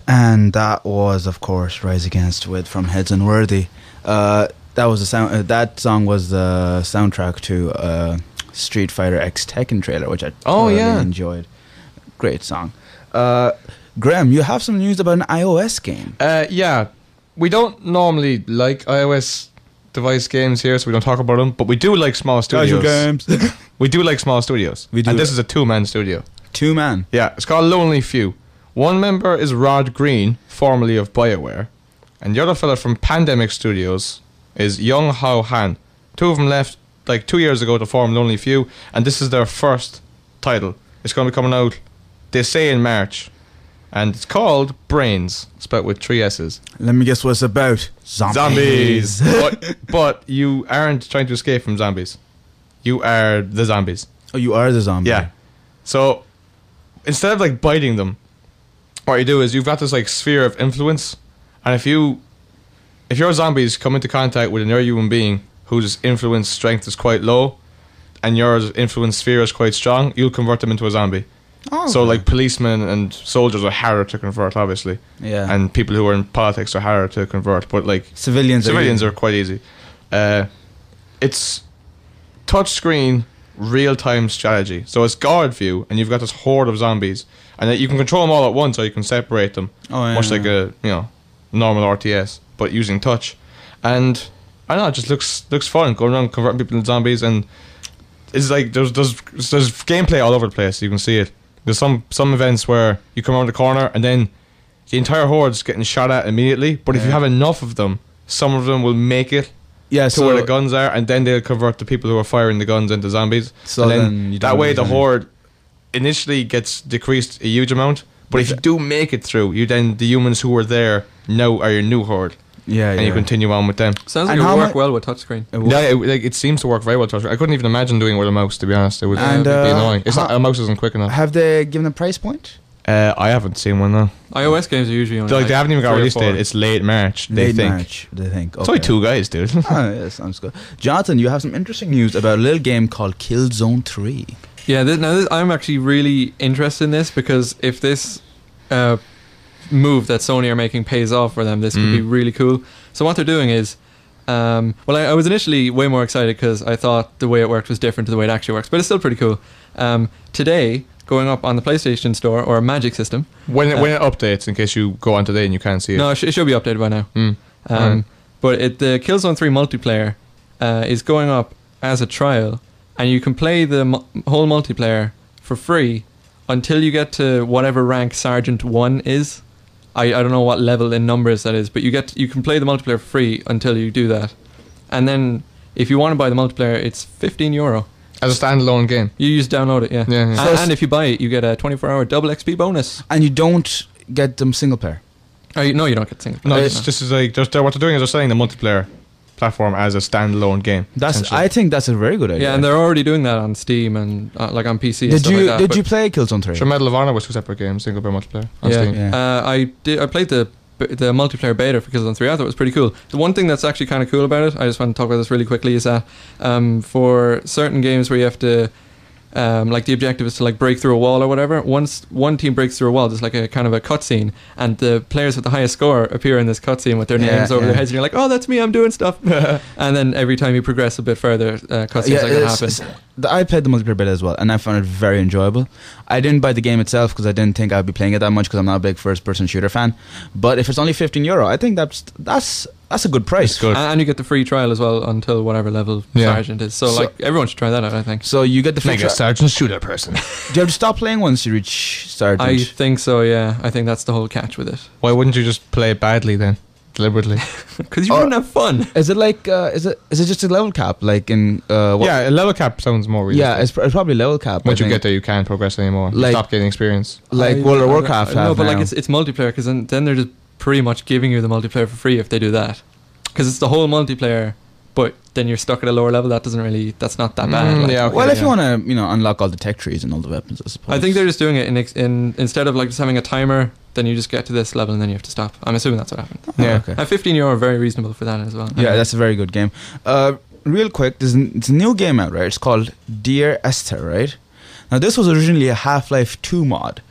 And that was, of course, Rise Against with From Heads Unworthy. That was the sound. That song was the soundtrack to Street Fighter X Tekken trailer, which I really enjoyed. Great song. Graham, you have some news about an iOS game. Yeah, we don't normally like iOS device games here, so we don't talk about them. But we do like small studios. Games. We do like small studios. We do. And this is a 2-man studio. 2-man. Yeah, it's called Lonely Few. One member is Rod Green, formerly of BioWare, and the other fella from Pandemic Studios is Young Hao Han. Two of them left like 2 years ago to form Lonely Few, and this is their first title. It's going to be coming out, they say, in March, and it's called Brains, spelled with 3 S's. Let me guess what it's about. Zombies. but you aren't trying to escape from zombies. You are the zombies. Oh, you are the zombie. Yeah. So instead of like biting them, what you do is you've got this like sphere of influence, and if your zombies come into contact with another human being whose influence strength is quite low, and your influence sphere is quite strong, you'll convert them into a zombie. Oh, so okay. like policemen and soldiers are harder to convert, obviously. Yeah. And people who are in politics are harder to convert, but like Civilians are quite easy. It's touchscreen real-time strategy. So it's guard view, and you've got this horde of zombies, and you can control them all at once, or you can separate them, much like a normal RTS, but using touch. And I don't know, it just looks fun going around converting people into zombies, and it's like there's gameplay all over the place. You can see it. There's some events where you come around the corner and then the entire horde's getting shot at immediately. But if you have enough of them, some of them will make it to where the guns are, and then they'll convert the people who are firing the guns into zombies. So and then that way the horde initially gets decreased a huge amount. But if you do make it through, the humans who were there now are your new horde. Yeah, and you continue on with them. Sounds like it would work well with touchscrine. It seems to work very well with touchscreen. I couldn't even imagine doing it with a mouse, to be honest. It would be annoying. A mouse isn't quick enough. Have they given a price point? I haven't seen one though. iOS games are usually only they haven't even got release date. It's late March. They think. Okay. It's only 2 guys, dude. Yeah, sounds good. Jonathan, you have some interesting news about a little game called Killzone 3. Yeah, I'm actually really interested in this, because if this move that Sony are making pays off for them, this could be really cool. So what they're doing is, I was initially way more excited because I thought the way it worked was different to the way it actually works, but it's still pretty cool. Today, going up on the PlayStation Store, or a Magic System. When it updates, in case you go on today and you can't see it. No, it should be updated by now. But the Killzone 3 multiplayer is going up as a trial, and you can play the whole multiplayer for free until you get to whatever rank Sergeant 1 is. I don't know what level in numbers that is, but you can play the multiplayer for free until you do that. And then if you want to buy the multiplayer, it's €15. As a standalone game. You just download it, yeah. And if you buy it, you get a 24-hour double XP bonus. And you don't get them single player? No, you don't get single player. No, it's just like what they're doing is they're selling the multiplayer platform as a standalone game. I think that's a very good idea. Yeah, and they're already doing that on Steam and like on PC. Did you play Killzone 3? Sure, Medal of Honor was 2 separate games, single player, multiplayer on Steam. Yeah. I played the multiplayer beta for Killzone 3. I thought it was pretty cool. The one thing that's actually kind of cool about it, I just want to talk about this really quickly, is that for certain games where you have to like the objective is to like break through a wall or whatever, once one team breaks through a wall, there's like a kind of a cutscene, and the players with the highest score appear in this cutscene with their names over their heads, and you're like, oh, that's me, I'm doing stuff. And then every time you progress a bit further, cutscenes like that happen. I played the multiplayer beta as well, and I found it very enjoyable. I didn't buy the game itself because I didn't think I'd be playing it that much, because I'm not a big first-person shooter fan. But if it's only €15, I think that's a good price. Good. And you get the free trial as well until whatever level Sergeant is. So like everyone should try that out, I think. So you get the free Make a Sergeant shooter person. Do you have to stop playing once you reach Sergeant? I think so, yeah. I think that's the whole catch with it. Why wouldn't you just play it badly then? Deliberately? Because you wouldn't have fun. Is it like is it just a level cap, like in a level cap sounds more realistic. Yeah, it's probably level cap. Once you get there, you can't progress anymore. You stop getting experience, like World of Warcraft. No, but like it's multiplayer, because then they're just pretty much giving you the multiplayer for free if they do that, because it's the whole multiplayer, but then you're stuck at a lower level. That's not that bad. If you want to unlock all the tech trees and all the weapons, I suppose. I think they're just doing it in instead of like just having a timer, then you just get to this level and then you have to stop. I'm assuming that's what happened. Okay. And €15 very reasonable for that as well. Yeah, that's a very good game. Real quick, it's a new game out, right? It's called Dear Esther, right? Now this was originally a Half-Life 2 mod,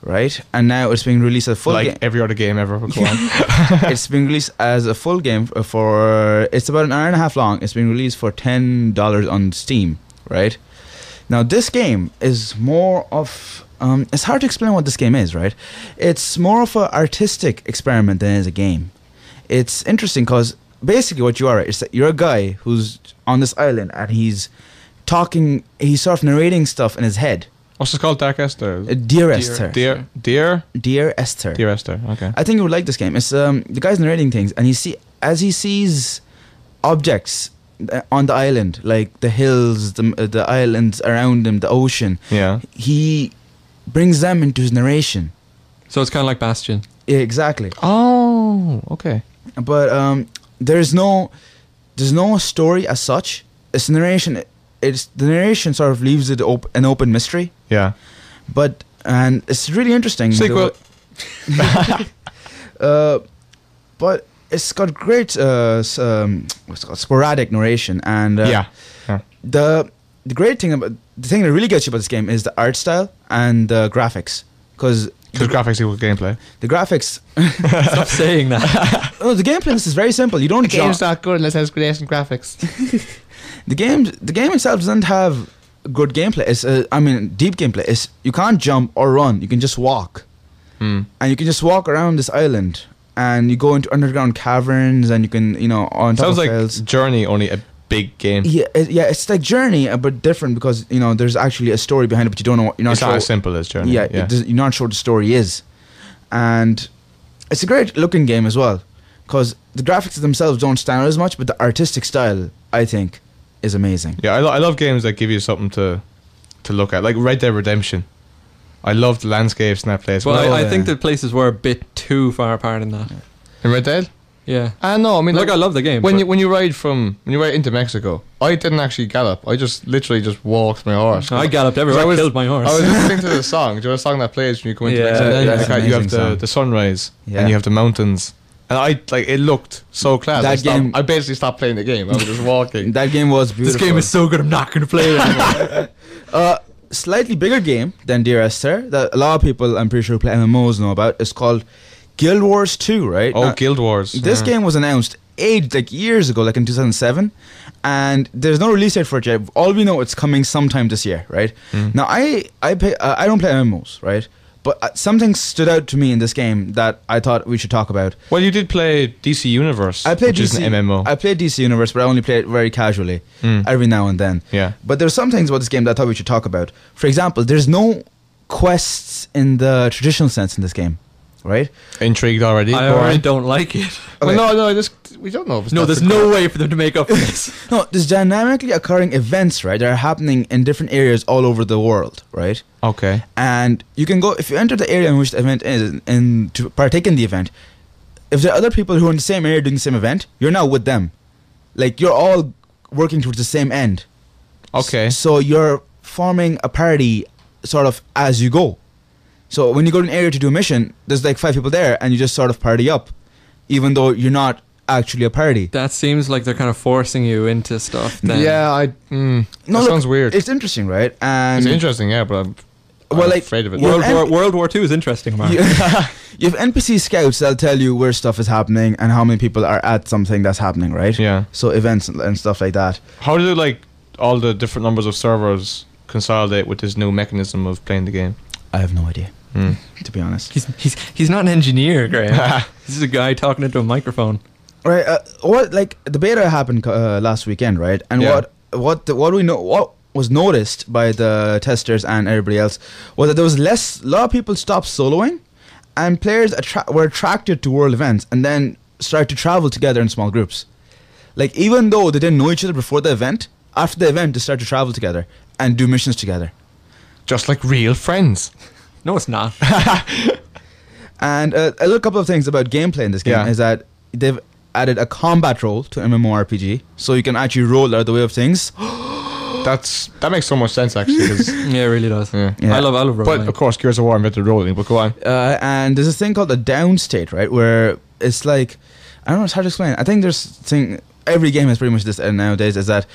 right? And now it's being released as a full like game. every other game ever. But go on. It's being released as a full game for. It's about an hour and a half long. It's being released for $10 on Steam, right? Now this game is more of. It's hard to explain what this game is, right? It's more of an artistic experiment than it is a game. It's interesting because basically what you are is that you're a guy who's on this island and he's talking. He's sort of narrating stuff in his head. What's it called? Dark Esther. Dear Esther. Dear Esther. Dear Esther. Okay. I think you would like this game. It's the guy's narrating things, and as he sees objects on the island, like the hills, the islands around him, the ocean. Yeah. He brings them into his narration. So it's kind of like Bastion. Yeah, exactly. Oh, okay. But there's no story as such. It's narration. The narration sort of leaves it an open mystery. Yeah. And it's really interesting. Sequel. But it's got great what's it called, sporadic narration, and yeah. The great thing about the thing that really gets you about this game is the art style and the graphics, because graphics equal gameplay. The graphics. Stop saying that. Oh, the gameplay is very simple. You don't. The game's not good unless it has great graphics. The game itself doesn't have good gameplay. It's deep gameplay. It's you can't jump or run. You can just walk, and you can just walk around this island, and you go into underground caverns, and you can on top Sounds of like hills. Journey, only a big game. Yeah, it's like Journey, but different because there's actually a story behind it, but you don't know. You're not it's sure. not as simple as Journey. Yeah, you're not sure what the story is, and it's a great looking game as well, because the graphics themselves don't stand out as much, but the artistic style, I think, is amazing. Yeah, I love games that give you something to look at, like Red Dead Redemption. I love the landscapes in that place. Well, I think the places were a bit too far apart in that. In Red Dead? Yeah. No, I mean, I love the game. When you ride into Mexico, I didn't actually gallop. I literally just walked my horse. I galloped everywhere. I killed my horse. I was listening to the song. Do you know the song that plays when you go into Mexico? And you have the sunrise and you have the mountains. And it looked so class. I basically stopped playing the game. I was just walking. That game was beautiful. This game is so good, I'm not going to play it anymore. Slightly bigger game than Dear Esther that a lot of people, I'm pretty sure, who play MMOs know about. It's called Guild Wars 2, right? Oh, Guild Wars. This game was announced years ago, like in 2007, and there's no release date for it yet. All we know, it's coming sometime this year, right? Now, I don't play MMOs, right? But something stood out to me in this game that I thought we should talk about. Well, you did play DC Universe, which is an MMO. I played DC Universe, but I only played it very casually, every now and then. Yeah. But there's some things about this game that I thought we should talk about. For example, there's no quests in the traditional sense in this game, right? Intrigued already? I already don't like it. Okay. Well, no, we don't know if it's there's no way for them to make up for this. No, there's dynamically occurring events, right, that are happening in different areas all over the world, right? Okay. And you can go, if you enter the area in which the event is, and to partake in the event, if there are other people who are in the same area doing the same event, you're now with them. Like, you're all working towards the same end. Okay. So you're forming a party sort of as you go. So when you go to an area to do a mission, there's like 5 people there, and you just sort of party up, even though you're not actually a party. That seems like they're kind of forcing you into stuff then. Yeah, that sounds weird. It's interesting, right? And it's interesting, yeah, but I'm afraid of it. World War II is interesting, Mark. You have NPC scouts that'll tell you where stuff is happening and how many people are at something that's happening, right? Yeah. So events and stuff like that. How do all the different numbers of servers consolidate with this new mechanism of playing the game? I have no idea, to be honest. He's not an engineer, Graham. This is a guy talking into a microphone. Right. The beta happened last weekend, right? And what we know, what was noticed by the testers and everybody else was that there was a lot of people stopped soloing, and players were attracted to world events and then started to travel together in small groups. Like, even though they didn't know each other before the event, after the event they started to travel together and do missions together. Just like real friends. No, it's not. And a little couple of things about gameplay in this game is that they've added a combat role to MMORPG, so you can actually roll out of the way of things. That makes so much sense, actually. Yeah, it really does. Yeah. I love rolling. But of course, Gears of War invented rolling. But go on. And there's this thing called the down state, right, where it's like, I don't know how to explain it. I think every game has pretty much this nowadays, is that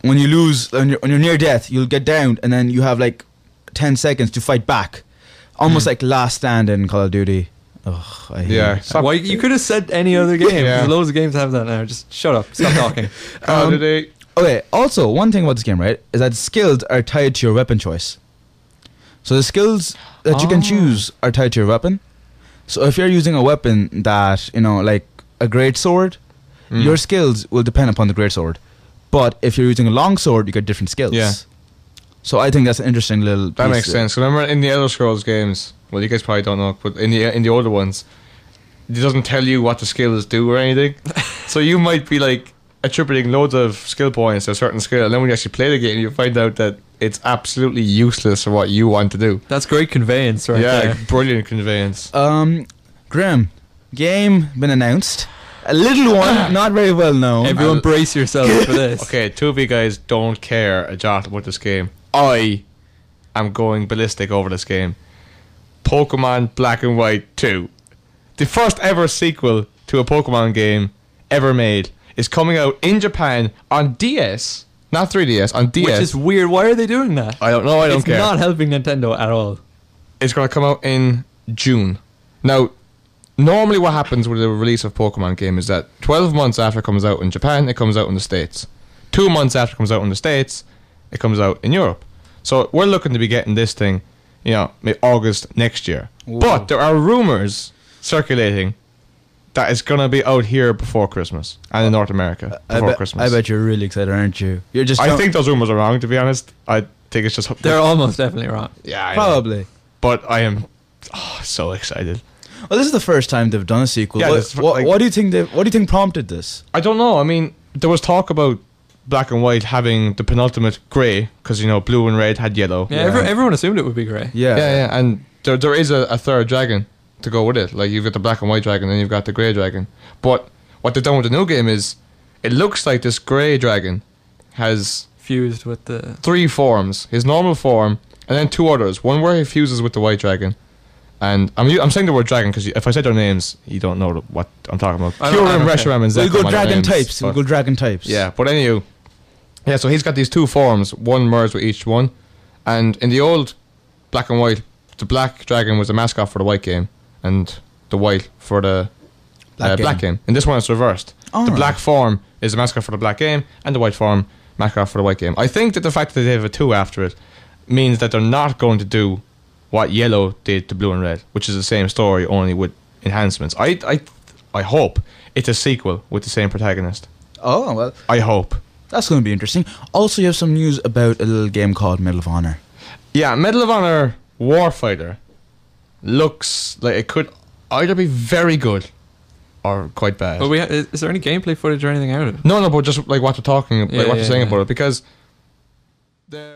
when you're near death, you'll get down, and then you have like 10 seconds to fight back. almost like Last Stand in Call of Duty. Ugh, I hate it. Stop. Why you could have said any other game? Yeah. There's loads of games that have that now. Just shut up. Stop talking. Call of Duty. Okay, also, one thing about this game, right, is that skills are tied to your weapon choice. So the skills that you can choose are tied to your weapon. So if you're using a weapon that, like a great sword, your skills will depend upon the great sword. But if you're using a long sword, you get different skills. Yeah. So I think that's an interesting little piece. That makes sense. Remember in the Elder Scrolls games, well, you guys probably don't know, but in the older ones, it doesn't tell you what the skills do or anything. So you might be like attributing loads of skill points to a certain skill, and then when you actually play the game, you find out that it's absolutely useless for what you want to do. That's great conveyance, right there. Brilliant conveyance. Grim, game been announced. A little one, not very well known. Everyone brace yourselves for this. Okay, two of you guys don't care a jot about this game. I am going ballistic over this game. Pokemon Black and White 2. The first ever sequel to a Pokemon game ever made is coming out in Japan on DS. Not 3DS, on DS. Which is weird. Why are they doing that? I don't know, I don't It's care. not helping Nintendo at all. It's going to come out in June. Now, normally what happens with the release of Pokemon game is that 12 months after it comes out in Japan, it comes out in the States. 2 months after it comes out in the States, it comes out in Europe. So we're looking to be getting this thing, maybe August next year. Whoa. But there are rumors circulating that it's going to be out here before Christmas and in North America before Christmas. I bet you're really excited, aren't you? You're just I think those rumors are wrong, to be honest. I think it's just... They're almost definitely wrong. Yeah, I know. probably. But I am so excited. Well, this is the first time they've done a sequel. Yeah, What do you think? What do you think prompted this? I don't know. I mean, there was talk about Black and White having the penultimate grey because blue and red had yellow. Yeah, everyone assumed it would be grey. Yeah, and there is a third dragon to go with it. Like you've got the black and white dragon, and you've got the grey dragon. But what they've done with the new game is, it looks like this grey dragon has Fused with the... 3 forms: his normal form, and then 2 others. One where he fuses with the white dragon. And I'm saying the word dragon because if I said their names, you don't know what I'm talking about. I don't Kyurem, care. Reshiram, and Zekrom. We'll go are their dragon names, types. We'll but- go dragon types. Yeah, but anyway, so he's got these 2 forms, one merged with each one, and in the old Black and White, the black dragon was the mascot for the white game, and the white for the black game. In this one, it's reversed. All the right. black form is the mascot for the black game, and the white form mascot for the white game. I think that the fact that they have a 2 after it means that they're not going to do what yellow did to blue and red, which is the same story, only with enhancements. I hope it's a sequel with the same protagonist. Oh well, I hope. that's going to be interesting. Also, you have some news about a little game called Medal of Honor. Yeah, Medal of Honor Warfighter looks like it could either be very good or quite bad. But is there any gameplay footage or anything out of it? No, but just like what they're talking, like Yeah, what they're saying yeah. about it, because they're